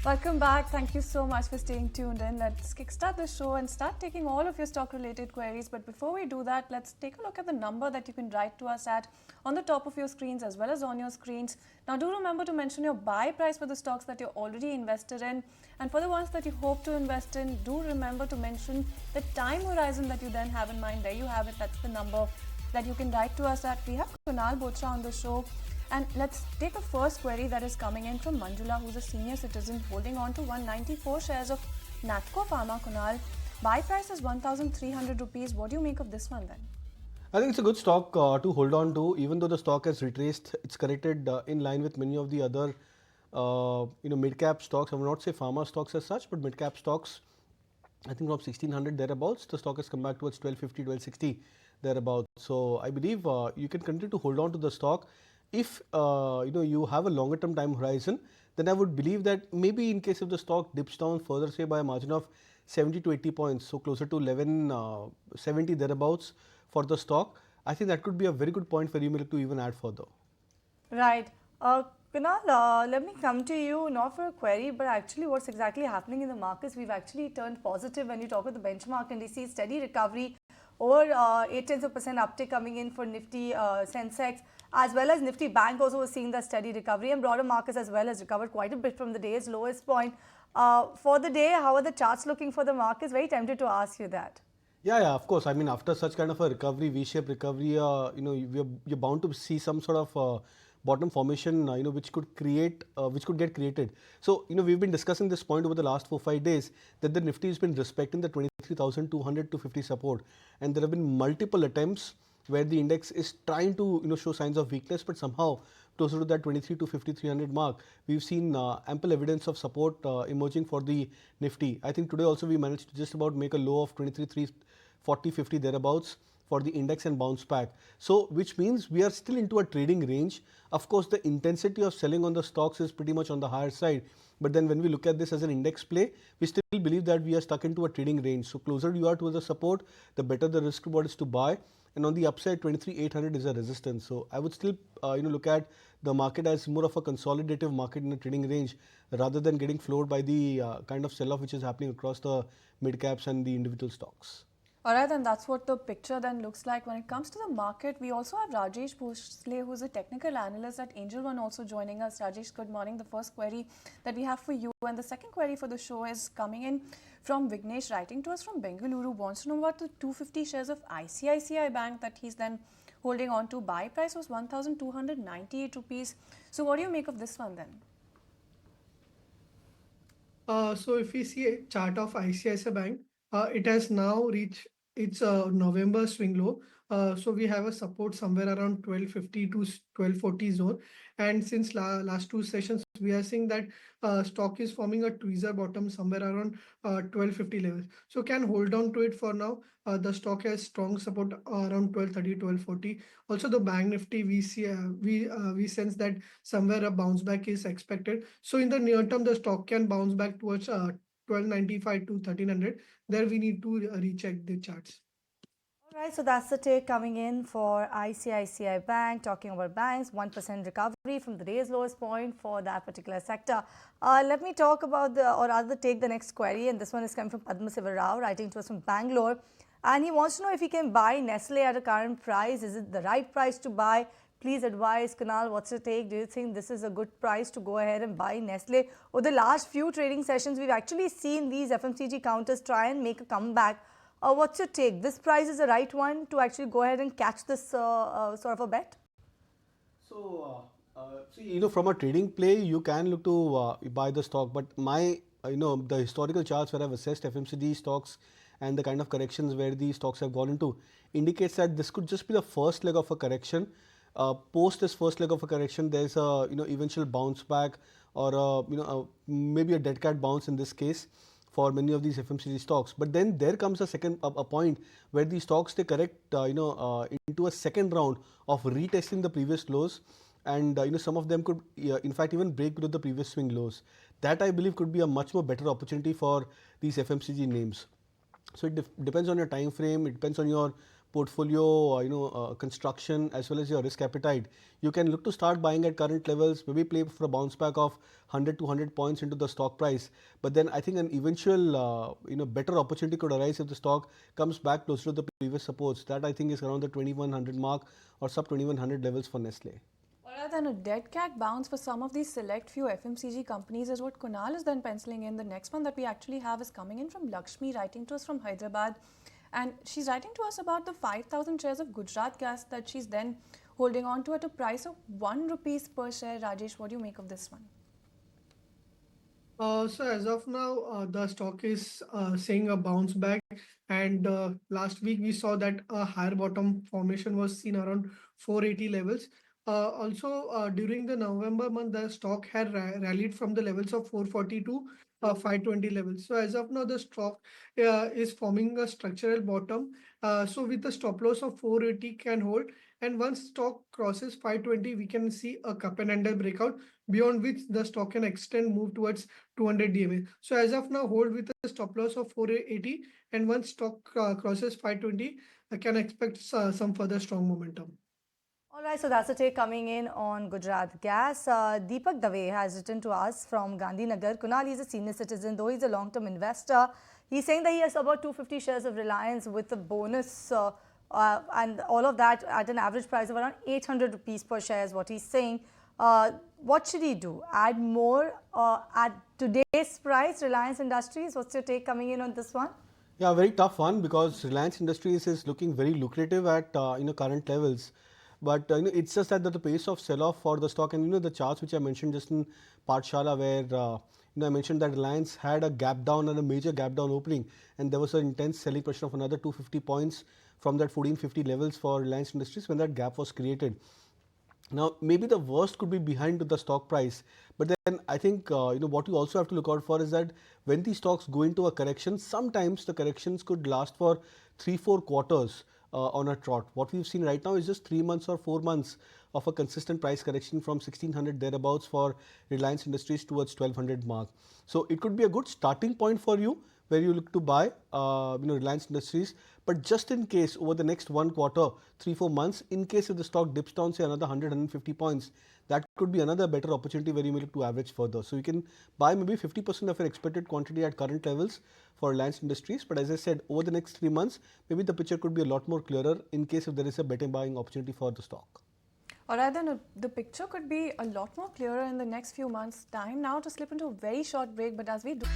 Welcome back. Thank you so much for staying tuned in. Let's kickstart the show and start taking all of your stock-related queries. But before we do that, let's take a look at the number that you can write to us at on the top of your screens as well as on your screens. Now, do remember to mention your buy price for the stocks that you're already invested in. And for the ones that you hope to invest in, do remember to mention the time horizon that you then have in mind. There you have it. That's the number that you can write to us at. We have Kunal Bothra on the show. And let's take a first query that is coming in from Manjula, who's a senior citizen holding on to 194 shares of Natco Pharma. Kunal, buy price is 1,300 rupees. What do you make of this one then? I think it's a good stock to hold on to, even though the stock has retraced. It's corrected in line with many of the other, mid-cap stocks. I will not say pharma stocks as such, but mid-cap stocks. I think from 1,600 thereabouts, the stock has come back towards 1,250, 1,260 thereabouts. So I believe you can continue to hold on to the stock. If you have a longer term time horizon, then I would believe that maybe in case if the stock dips down further, say by a margin of 70 to 80 points, so closer to 1170 thereabouts for the stock, I think that could be a very good point for you to even add further. Right. Kunal, let me come to you not for a query, but actually what's exactly happening in the markets. We've actually turned positive when you talk about the benchmark and we see steady recovery, over 0.8% uptick coming in for Nifty Sensex, as well as Nifty Bank also was seeing that steady recovery, and broader markets as well has recovered quite a bit from the day's lowest point. For the day, how are the charts looking for the markets? Very tempted to ask you that. Yeah, of course. I mean, after such kind of a recovery, V-shaped recovery, you're bound to see some sort of bottom formation, which could get created. So, we've been discussing this point over the last 4-5 days that the Nifty has been respecting the 23,200 to 50 support, and there have been multiple attempts where the index is trying to show signs of weakness, but somehow closer to that 23 to 5300 mark, we've seen ample evidence of support emerging for the Nifty. I think today also we managed to just about make a low of 23,340, 50 thereabouts for the index and bounce back. So, which means we are still into a trading range. Of course, the intensity of selling on the stocks is pretty much on the higher side. But then when we look at this as an index play, we still believe that we are stuck into a trading range. So, closer you are to the support, the better the risk reward is to buy. And on the upside, 23,800 is a resistance. So, I would still look at the market as more of a consolidative market in a trading range rather than getting floored by the kind of sell-off which is happening across the mid caps and the individual stocks. Alright, and that's what the picture then looks like. When it comes to the market, we also have Rajesh Bhosale, who's a technical analyst at Angel One, also joining us. Rajesh, good morning. The first query that we have for you, and the second query for the show is coming in from Vignesh, writing to us from Bengaluru, wants to know about the 250 shares of ICICI Bank that he's then holding on to. Buy price was 1,298 rupees. So what do you make of this one then? So if we see a chart of ICICI Bank, it has now reached its November swing low. So we have a support somewhere around 1250 to 1240 zone. And since last two sessions, we are seeing that stock is forming a tweezer bottom somewhere around 1250 levels. So can hold on to it for now. The stock has strong support around 1230, 1240. Also the bank Nifty, we see we sense that somewhere a bounce back is expected. So in the near term, the stock can bounce back towards 1295 to 1300. There we need to recheck the charts. All right, so that's the take coming in for ICICI Bank, talking about banks, 1% recovery from the day's lowest point for that particular sector. Let me talk about or rather take the next query, and this one is coming from Padma Siva Rao, writing to us from Bangalore. And he wants to know if he can buy Nestle at a current price. Is it the right price to buy? Please advise, Kunal, what's your take? Do you think this is a good price to go ahead and buy Nestle? Over the last few trading sessions, we've actually seen these FMCG counters try and make a comeback. What's your take? This price is the right one to actually go ahead and catch this sort of a bet? So, from a trading play, you can look to buy the stock. But the historical charts where I've assessed FMCG stocks and the kind of corrections where these stocks have gone into indicates that this could just be the first leg of a correction. Post this first leg of a correction, there's a eventual bounce back or maybe a dead cat bounce in this case for many of these FMCG stocks. But then there comes a point where these stocks they correct into a second round of retesting the previous lows, and some of them could in fact even break below the previous swing lows. That I believe could be a much more better opportunity for these FMCG names. So it depends on your time frame, it depends on your portfolio, construction as well as your risk appetite, you can look to start buying at current levels, maybe play for a bounce back of 100 to 100 points into the stock price. But then I think an eventual, better opportunity could arise if the stock comes back closer to the previous supports. That I think is around the 2100 mark or sub 2100 levels for Nestle. Alright, then a dead cat bounce for some of these select few FMCG companies is what Kunal is then penciling in. The next one that we actually have is coming in from Lakshmi, writing to us from Hyderabad. And she's writing to us about the 5,000 shares of Gujarat Gas that she's then holding on to at a price of 1 rupees per share. Rajesh, what do you make of this one? So as of now, the stock is seeing a bounce back, and last week we saw that a higher bottom formation was seen around 480 levels. Also, during the November month, the stock had rallied from the levels of 440 to 520 levels. So as of now, the stock is forming a structural bottom. So with the stop loss of 480 can hold, and once stock crosses 520, we can see a cup and handle breakout, beyond which the stock can extend move towards 200 DMA. So as of now, hold with a stop loss of 480, and once stock crosses 520, I can expect some further strong momentum. All right, so that's a take coming in on Gujarat Gas. Deepak Dave has written to us from Gandhinagar. Kunal is a senior citizen, though he's a long-term investor. He's saying that he has about 250 shares of Reliance with a bonus and all of that at an average price of around 800 rupees per share is what he's saying. What should he do? Add more at today's price, Reliance Industries? What's your take coming in on this one? Yeah, very tough one because Reliance Industries is looking very lucrative at current levels. But it's just that the pace of sell-off for the stock, and the charts which I mentioned just in Pathshala, where I mentioned that Reliance had a gap down and a major gap down opening, and there was an intense selling pressure of another 250 points from that 1450 levels for Reliance Industries when that gap was created. Now, maybe the worst could be behind the stock price, but then I think what you also have to look out for is that when these stocks go into a correction, sometimes the corrections could last for 3-4 quarters on a trot. What we've seen right now is just 3 months or 4 months of a consistent price correction from 1600 thereabouts for Reliance Industries towards 1200 mark. So it could be a good starting point for you where you look to buy Reliance Industries, but just in case over the next 1 quarter, 3-4 months, in case if the stock dips down say another 100-150 points, that could be another better opportunity where you may look to average further. So you can buy maybe 50% of your expected quantity at current levels for Reliance Industries, but as I said, over the next 3 months, maybe the picture could be a lot more clearer in case if there is a better buying opportunity for the stock. Alright, then the picture could be a lot more clearer in the next few months. Time now to slip into a very short break, but as we do...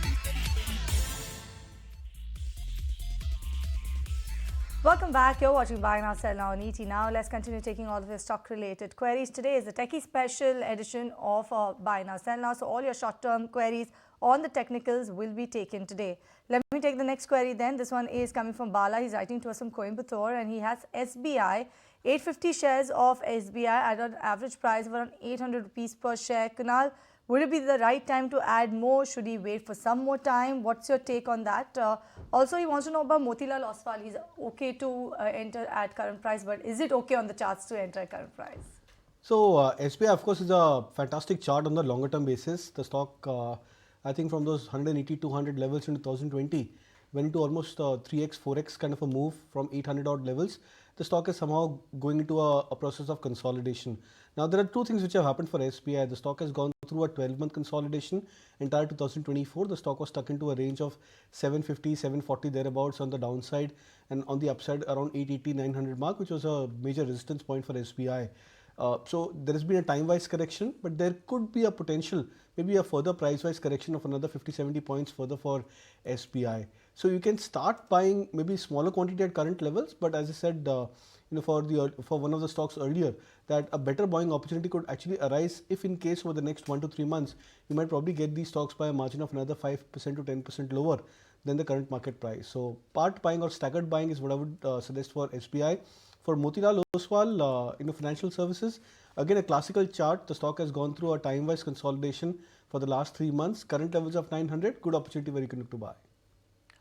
Welcome back. You're watching Buy Now, Sell Now on ET Now. Let's continue taking all of your stock-related queries. Today is the Techie Special edition of Buy Now, Sell Now. So all your short-term queries on the technicals will be taken today. Let me take the next query then. This one is coming from Bala. He's writing to us from Coimbatore, and he has SBI, 850 shares of SBI at an average price of around 800 rupees per share. Kunal, would it be the right time to add more? Should he wait for some more time? What's your take on that? Also, he wants to know about Motilal Oswal. He's okay to enter at current price, but is it okay on the charts to enter at current price? So SBI, of course, is a fantastic chart on the longer term basis. The stock, I think from those 180, 200 levels in 2020, went into almost 3x, 4x kind of a move from 800 odd levels. The stock is somehow going into a process of consolidation. Now, there are two things which have happened for SBI. The stock has gone through a 12-month consolidation. Entire 2024, the stock was stuck into a range of 750, 740 thereabouts on the downside, and on the upside around 880, 900 mark, which was a major resistance point for SBI. So there has been a time-wise correction, but there could be a potential, maybe a further price-wise correction of another 50-70 points further for SBI. So you can start buying maybe smaller quantity at current levels, but as I said, for one of the stocks earlier, that a better buying opportunity could actually arise if in case over the next 1 to 3 months, you might probably get these stocks by a margin of another 5% to 10% lower than the current market price. So part buying or staggered buying is what I would suggest for SBI. For Motilal Oswal, financial services, again a classical chart. The stock has gone through a time-wise consolidation for the last 3 months. Current levels of 900, good opportunity where you can look to buy.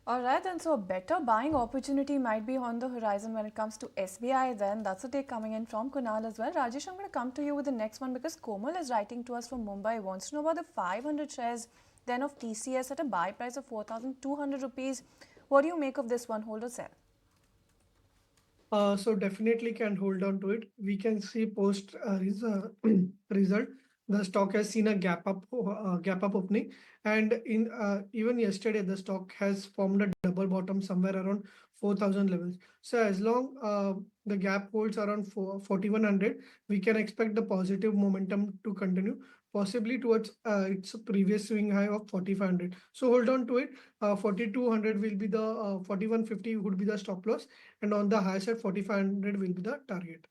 Alright, then so a better buying opportunity might be on the horizon when it comes to SBI then. That's a take coming in from Kunal as well. Rajesh, I'm going to come to you with the next one because Komal is writing to us from Mumbai. He wants to know about the 500 shares then of TCS at a buy price of 4,200 rupees. What do you make of this one? Hold or sell? So definitely can hold on to it. We can see post result, the stock has seen a gap up opening, and in even yesterday the stock has formed a double bottom somewhere around 4,000 levels. So as long the gap holds around 4,100, we can expect the positive momentum to continue, possibly towards its previous swing high of 4,500. So hold on to it. 4,200 will be the 4,150 would be the stop loss, and on the high side 4,500 will be the target.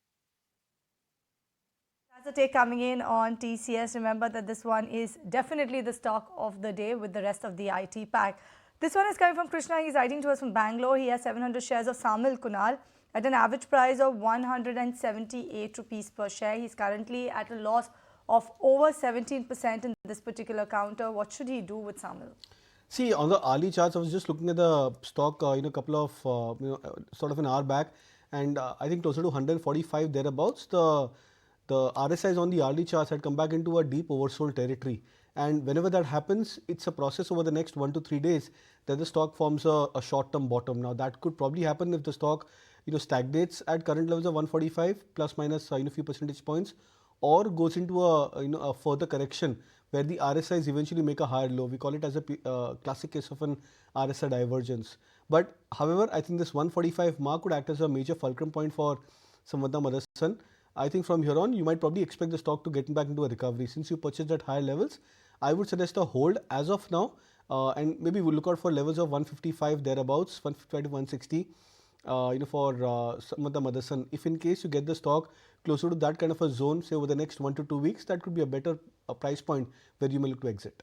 That's a take coming in on TCS. Remember that this one is definitely the stock of the day with the rest of the IT pack. This one is coming from Krishna. He's writing to us from Bangalore. He has 700 shares of Samil Kunal at an average price of 178 rupees per share. He's currently at a loss of over 17% in this particular counter. What should he do with Samil? See, on the hourly charts, I was just looking at the stock, couple of, sort of an hour back, and I think closer to 145 thereabouts, the RSIs on the hourly charts had come back into a deep oversold territory. And whenever that happens, it's a process over the next 1 to 3 days that the stock forms a short-term bottom. Now, that could probably happen if the stock, stagnates at current levels of 145 plus minus, few percentage points, or goes into a further correction where the RSIs eventually make a higher low. We call it as a classic case of an RSI divergence. But however, I think this 145 mark would act as a major fulcrum point for Samvardhana Motherson. I think from here on, you might probably expect the stock to get back into a recovery. Since you purchased at higher levels, I would suggest a hold as of now, and maybe we'll look out for levels of 155 thereabouts, 155 to 160. For Samvardhana Motherson. If in case you get the stock closer to that kind of a zone, say over the next 1 to 2 weeks, that could be a better price point where you may look to exit.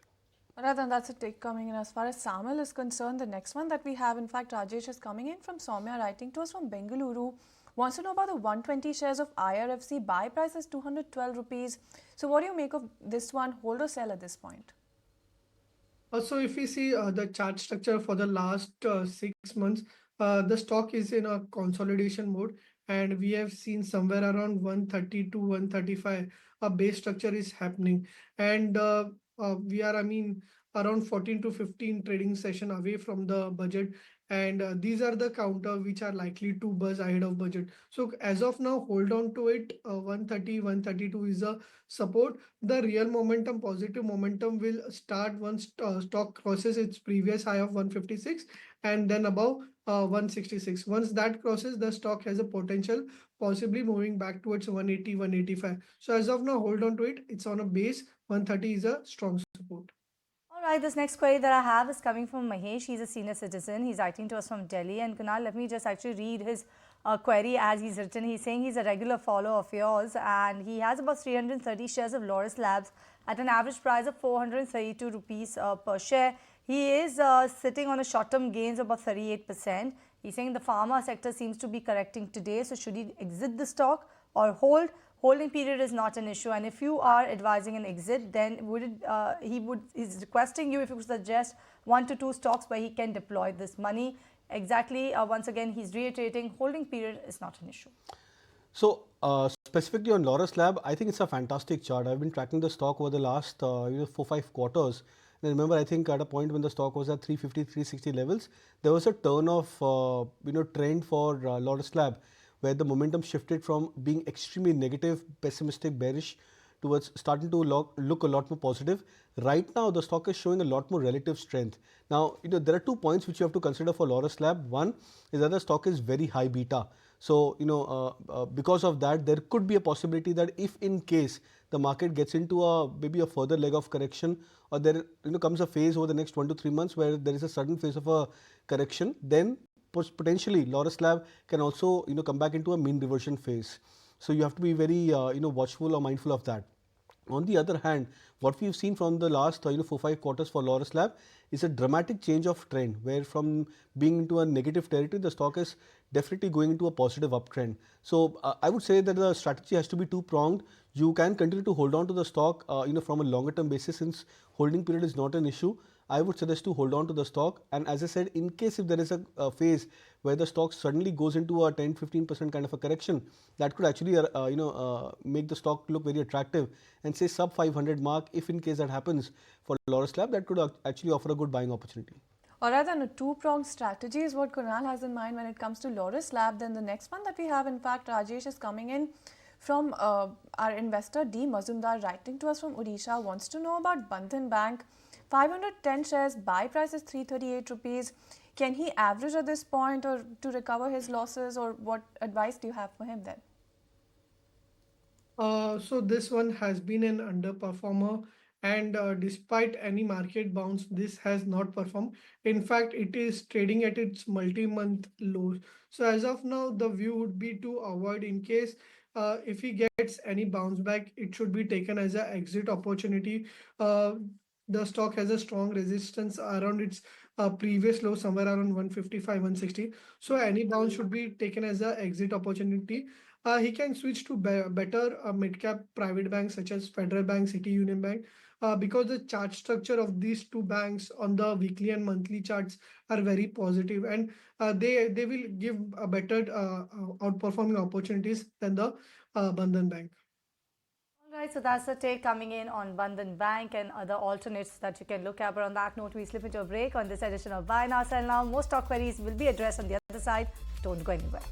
Alright, then that's a take coming in. As far as Samil is concerned, the next one that we have, in fact, Rajesh is coming in from Soumya, writing to us from Bengaluru. Wants to know about the 120 shares of IRFC. Buy price is 212 rupees. So what do you make of this one? Hold or sell at this point? Also, if we see the chart structure for the last 6 months, the stock is in a consolidation mode, and we have seen somewhere around 130 to 135 a base structure is happening, and we are, I mean, around 14 to 15 trading session away from the budget, and these are the counter which are likely to buzz ahead of budget. So as of now, hold on to it. 130, 132 is a support. The real momentum, positive momentum, will start once stock crosses its previous high of 156 and then above 166. Once that crosses, the stock has a potential possibly moving back towards 180, 185. So as of now, hold on to it. It's on a base. 130 is a strong support. All right, this next query that I have is coming from Mahesh. He's a senior citizen. He's writing to us from Delhi. And Kunal, let me just actually read his query as he's written. He's saying he's a regular follower of yours and he has about 330 shares of Laurus Labs at an average price of 432 rupees per share. He is sitting on a short-term gains of about 38%. He's saying the pharma sector seems to be correcting today. So should he exit the stock or hold? Holding period is not an issue, and if you are advising an exit, then he's requesting you if you could suggest 1 to 2 stocks where he can deploy this money. Exactly. Once again, he's reiterating holding period is not an issue. So specifically on Laurus Lab, I think it's a fantastic chart. I've been tracking the stock over the last 4-5 quarters. And remember, I think at a point when the stock was at 350, 360 levels, there was a turn of trend for Laurus Lab, where the momentum shifted from being extremely negative, pessimistic, bearish towards starting to look a lot more positive. Right now, the stock is showing a lot more relative strength. Now, there are 2 points which you have to consider for Laurus Lab. One is that the stock is very high beta. So, because of that, there could be a possibility that if in case the market gets into maybe a further leg of correction, or there comes a phase over the next 1 to 3 months where there is a sudden phase of a correction, then potentially Laurus Lab can also come back into a mean reversion phase. So you have to be very watchful or mindful of that. On the other hand, what we've seen from the last 4-5 quarters for Laurus Lab is a dramatic change of trend, where from being into a negative territory, the stock is definitely going into a positive uptrend. So I would say that the strategy has to be two-pronged. You can continue to hold on to the stock from a longer term basis, since holding period is not an issue. I would suggest to hold on to the stock, and as I said, in case if there is a phase where the stock suddenly goes into a 10-15% kind of a correction, that could actually make the stock look very attractive, and say sub 500 mark, if in case that happens for Laurus Lab, that could actually offer a good buying opportunity. Alright, then a two-pronged strategy is what Kunal has in mind when it comes to Laurus Lab. Then the next one that we have, in fact, Rajesh, is coming in from our investor D. Mazumdar, writing to us from Odisha, wants to know about Bandhan Bank. 510 shares, buy price is 338 rupees. Can he average at this point or to recover his losses, or what advice do you have for him then? So this one has been an underperformer, and despite any market bounce, this has not performed. In fact, it is trading at its multi-month lows. So as of now, the view would be to avoid in case if he gets any bounce back, it should be taken as an exit opportunity. Uh, the stock has a strong resistance around its previous low, somewhere around 155, 160. So any bounce should be taken as an exit opportunity. He can switch to better mid-cap private banks such as Federal Bank, City Union Bank, because the chart structure of these two banks on the weekly and monthly charts are very positive, and they will give a better outperforming opportunities than the Bandhan Bank. All right, so that's the take coming in on Bandhan Bank and other alternates that you can look at. But on that note, we slip into a break on this edition of Buy Now, Sell Now. More stock queries will be addressed on the other side. Don't go anywhere.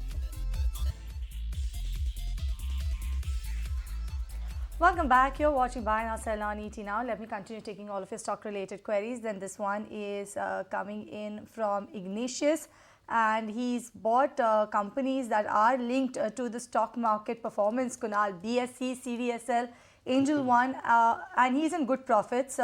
Welcome back. You're watching Buy Now, Sell Now on ET Now. Let me continue taking all of your stock-related queries. Then this one is coming in from Ignatius, and he's bought companies that are linked to the stock market performance. Kunal, BSC, CDSL, Angel One, and he's in good profits.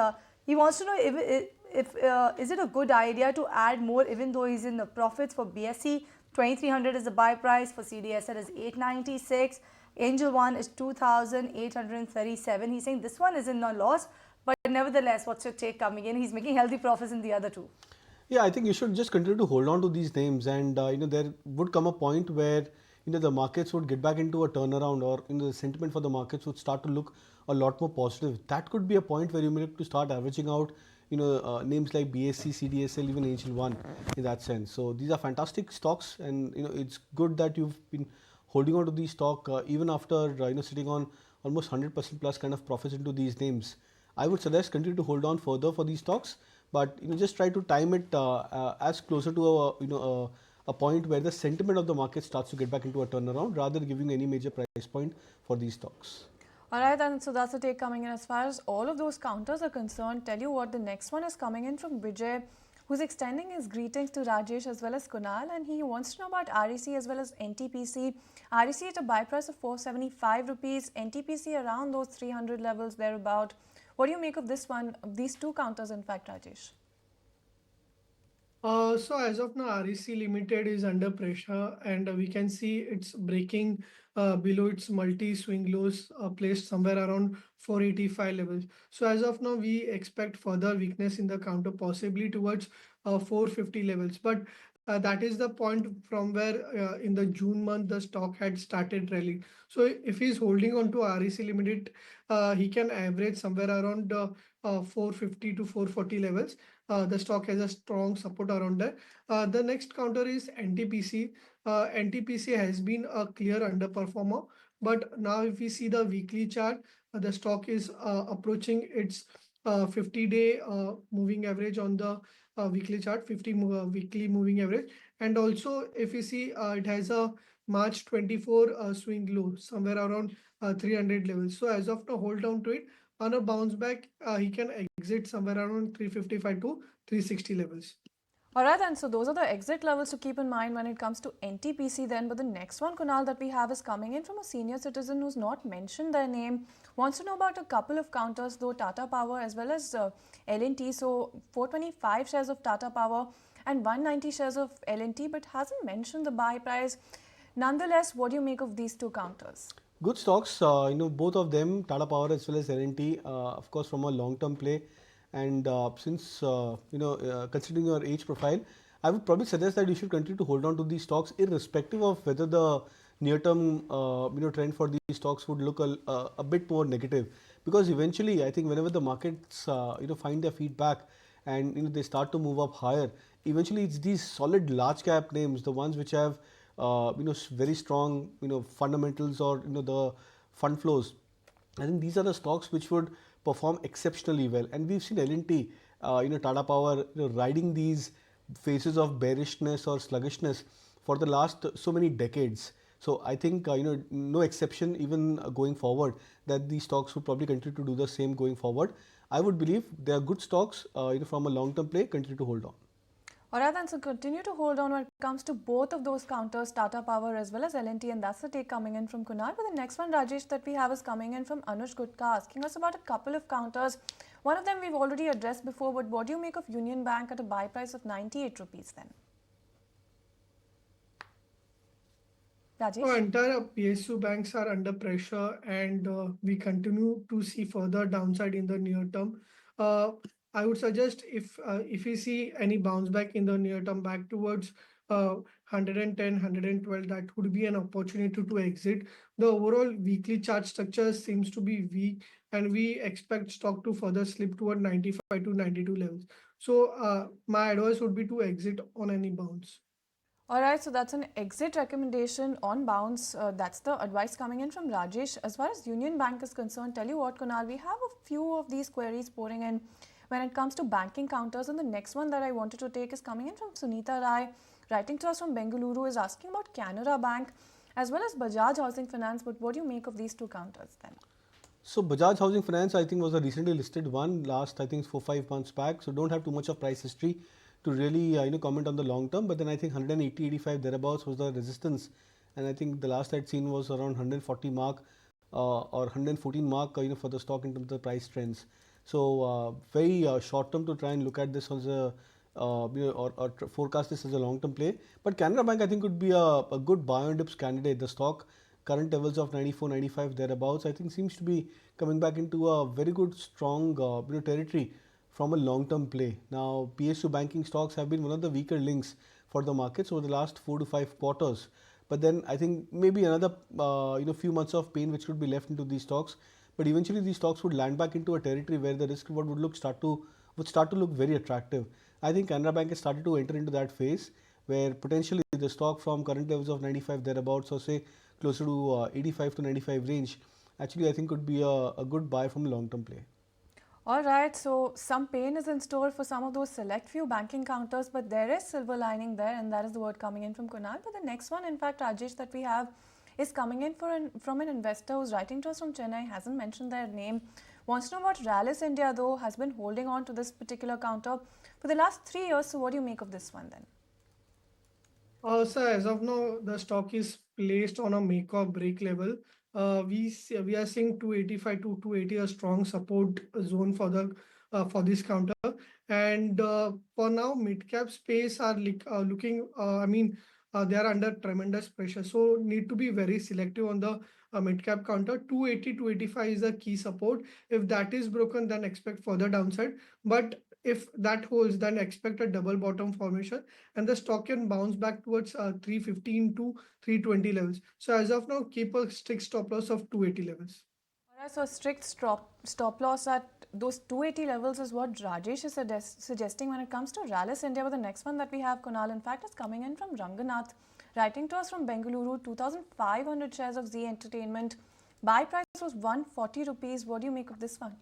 He wants to know if is it a good idea to add more, even though he's in the profits. For BSC, 2300 is the buy price. For CDSL is 896. Angel One is 2,837. He's saying this one is in no loss, but nevertheless, what's your take coming in? He's making healthy profits in the other two. Yeah, I think you should just continue to hold on to these names, and there would come a point where the markets would get back into a turnaround, or the sentiment for the markets would start to look a lot more positive. That could be a point where you may have to start averaging out names like BSC, CDSL, even Angel One in that sense. So these are fantastic stocks, and it's good that you've been holding on to these stock even after sitting on almost 100% plus kind of profits into these names. I would suggest continue to hold on further for these stocks, but just try to time it as closer to a point where the sentiment of the market starts to get back into a turnaround, rather than giving any major price point for these stocks. Alright, then, so that's the take coming in. As far as all of those counters are concerned, tell you what, the next one is coming in from Vijay, who's extending his greetings to Rajesh as well as Kunal, and he wants to know about REC as well as NTPC. REC at a buy price of 475 rupees, NTPC around those 300 levels thereabout. What do you make of this one, these two counters in fact, Rajesh? So as of now, REC Limited is under pressure, and we can see it's breaking below its multi-swing lows placed somewhere around 485 levels. So as of now, we expect further weakness in the counter, possibly towards 450 levels. But that is the point from where in the June month the stock had started rallying. So if he's holding on to REC Limited, he can average somewhere around 450 to 440 levels. The stock has a strong support around that. The next counter is NTPC. NTPC has been a clear underperformer, but now if we see the weekly chart, the stock is approaching its 50-day moving average on the weekly chart, weekly moving average. And also if you see, it has a March 24 swing low somewhere around 300 levels. So as of now, hold on to it. On a bounce back, he can exit somewhere around 355 to 360 levels. Alright, then, so those are the exit levels to keep in mind when it comes to NTPC then. But the next one, Kunal, that we have is coming in from a senior citizen who's not mentioned their name. Wants to know about a couple of counters, though, Tata Power as well as L&T. So 425 shares of Tata Power and 190 shares of L&T, but hasn't mentioned the buy price. Nonetheless, what do you make of these two counters? Good stocks, both of them, Tata Power as well as L&T, of course, from a long-term play. And since, considering your age profile, I would probably suggest that you should continue to hold on to these stocks, irrespective of whether the near-term, trend for these stocks would look a bit more negative. Because eventually, I think whenever the markets, find their feet back and, they start to move up higher, eventually it's these solid large-cap names, the ones which have, very strong, fundamentals, or, the fund flows. I think these are the stocks which would perform exceptionally well, and we've seen L&T, Tata Power, riding these phases of bearishness or sluggishness for the last so many decades. So I think no exception even going forward, that these stocks would probably continue to do the same going forward. I would believe they are good stocks from a long-term play. Continue to hold on. Alright then, so continue to hold on when it comes to both of those counters, Tata Power as well as L&T, and that's the take coming in from Kunal. But the next one, Rajesh, that we have is coming in from Anush Gutka, asking us about a couple of counters. One of them we've already addressed before, but what do you make of Union Bank at a buy price of 98 rupees then? Rajesh? So entire PSU banks are under pressure, and we continue to see further downside in the near term. I would suggest if we see any bounce back in the near term back towards 110, 112, that would be an opportunity to exit. The overall weekly chart structure seems to be weak, and we expect stock to further slip toward 95 to 92 levels. So my advice would be to exit on any bounce. Alright, so that's an exit recommendation on bounce. That's the advice coming in from Rajesh. As far as Union Bank is concerned, tell you what, Kunal, we have a few of these queries pouring in when it comes to banking counters. And the next one that I wanted to take is coming in from Sunita Rai, writing to us from Bengaluru, is asking about Canara Bank as well as Bajaj Housing Finance. But what do you make of these two counters then? So Bajaj Housing Finance, I think, was a recently listed one last, I think, 4-5 months back. So don't have too much of price history to really comment on the long term. But then I think 180-85 thereabouts was the resistance, and I think the last I'd seen was around 140 mark or 114 mark for the stock in terms of the price trends. So very short term to try and look at this as a or forecast this as a long term play. But Canara Bank, I think, could be a good buy on dips candidate. The stock current levels of 94, 95 thereabouts, I think, seems to be coming back into a very good strong territory from a long-term play. Now, PSU banking stocks have been one of the weaker links for the markets over the last 4 to 5 quarters. But then I think maybe another few months of pain which could be left into these stocks. But eventually these stocks would land back into a territory where the risk reward would start to look very attractive. I think Canara Bank has started to enter into that phase where potentially the stock from current levels of 95 thereabouts, or say closer to 85 to 95 range, actually I think could be a good buy from a long-term play. Alright, so some pain is in store for some of those select few banking counters, but there is silver lining there, and that is the word coming in from Kunal. But the next one, in fact, Rajesh, that we have is coming in from an investor who's writing to us from Chennai, hasn't mentioned their name, wants to know about Rallis India, though, has been holding on to this particular counter for the last 3 years. So what do you make of this one then? So as of now, the stock is placed on a make or break level. We are seeing 285 to 280 a strong support zone for this counter, and for now mid cap space are looking. They are under tremendous pressure, so need to be very selective on the mid cap counter. 280 to 85 is a key support. If that is broken, then expect further downside. But if that holds, then expect a double bottom formation, and the stock can bounce back towards 315 to 320 levels. So as of now, keep a strict stop loss of 280 levels. Alright, so strict stop loss at those 280 levels is what Rajesh is suggesting when it comes to Rallis India. But the next one that we have, Kunal, in fact, is coming in from Ranganath, writing to us from Bengaluru, 2,500 shares of Zee Entertainment. Buy price was 140 rupees. What do you make of this one?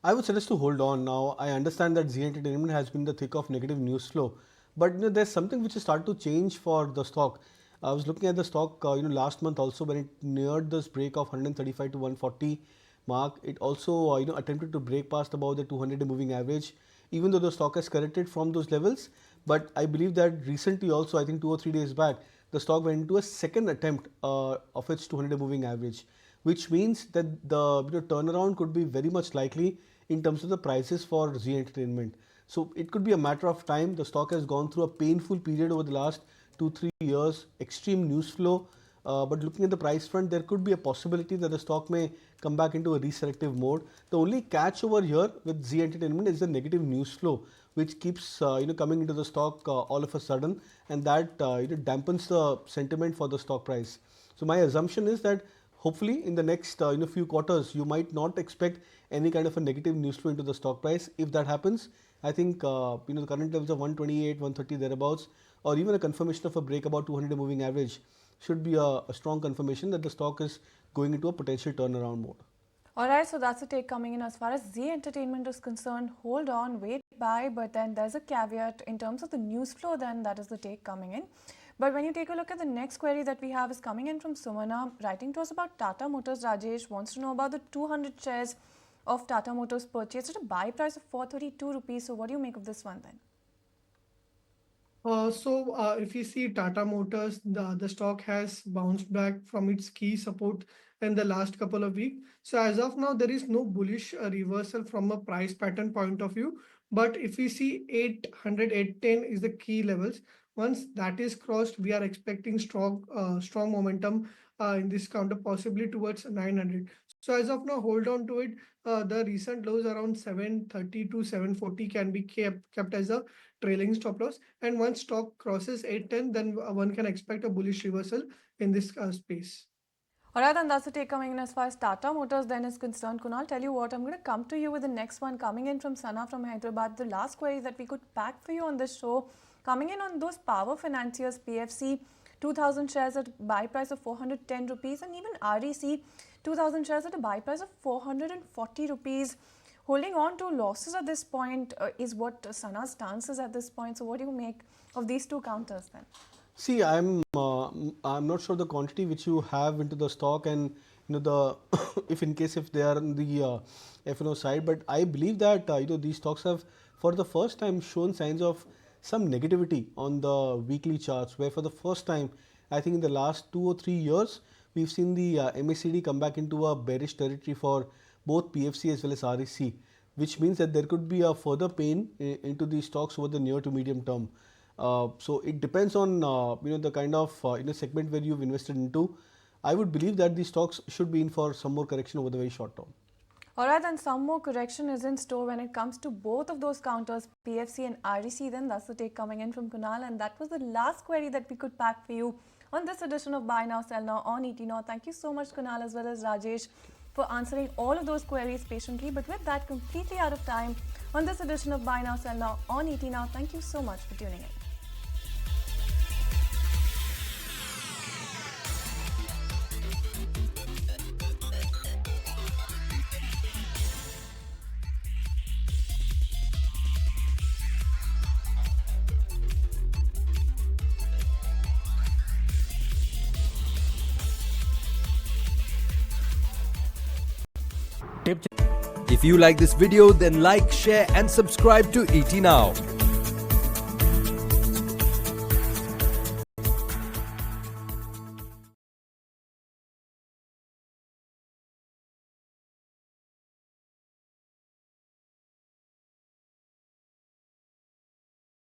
I would suggest to hold on now. I understand that Zee Entertainment has been the thick of negative news flow, but there's something which has started to change for the stock. I was looking at the stock, last month also when it neared this break of 135 to 140 mark. It also, attempted to break past about the 200-day moving average, even though the stock has corrected from those levels. But I believe that recently also, I think 2 or 3 days back, the stock went into a second attempt of its 200-day moving average, which means that the turnaround could be very much likely in terms of the prices for Zee Entertainment. So it could be a matter of time. The stock has gone through a painful period over the last 2-3 years, extreme news flow. But looking at the price front, there could be a possibility that the stock may come back into a reselective mode. The only catch over here with Zee Entertainment is the negative news flow, which keeps coming into the stock all of a sudden, and that dampens the sentiment for the stock price. So my assumption is that hopefully in the next few quarters, you might not expect any kind of a negative news flow into the stock price. If that happens, I think the current levels of 128, 130 thereabouts, or even a confirmation of a break about 200-day moving average should be a strong confirmation that the stock is going into a potential turnaround mode. Alright, so that's the take coming in as far as Zee Entertainment is concerned. Hold on, wait buy, but then there's a caveat in terms of the news flow, then that is the take coming in. But when you take a look at the next query that we have is coming in from Sumana, writing to us about Tata Motors. Rajesh wants to know about the 200 shares of Tata Motors purchased at a buy price of 432 rupees. So what do you make of this one then? If you see Tata Motors, the stock has bounced back from its key support in the last couple of weeks. So as of now, there is no bullish reversal from a price pattern point of view. But if we see 800, 810 is the key levels. Once that is crossed, we are expecting strong momentum in this counter, possibly towards 900. So as of now, hold on to it. The recent lows around 730 to 740 can be kept as a trailing stop loss, and once stock crosses 810, then one can expect a bullish reversal in this space. Alright, and that's the take coming in as far as Tata Motors then is concerned. Kunal, tell you what, I'm going to come to you with the next one coming in from Sana from Hyderabad. The last query that we could pack for you on this show, coming in on those power financiers, PFC, 2,000 shares at a buy price of 410 rupees, and even REC, 2,000 shares at a buy price of 440 rupees. Holding on to losses at this point is what Sana's stance is at this point. So what do you make of these two counters then? See, I'm not sure the quantity which you have into the stock, and the if they are on the F&O side, but I believe that these stocks have for the first time shown signs of some negativity on the weekly charts, where for the first time I think in the last 2 or 3 years we've seen the MACD come back into a bearish territory for both PFC as well as REC, which means that there could be a further pain into these stocks over the near to medium term. So it depends on the kind of segment where you've invested into. I would believe that these stocks should be in for some more correction over the very short term. Alright, then some more correction is in store when it comes to both of those counters, PFC and REC. Then that's the take coming in from Kunal, and that was the last query that we could pack for you on this edition of Buy Now Sell Now on ET Now. Thank you so much, Kunal, as well as Rajesh, for answering all of those queries patiently. But with that, completely out of time on this edition of Buy Now Sell Now on ET Now. Thank you so much for tuning in. If you like this video, then like, share and subscribe to ET Now.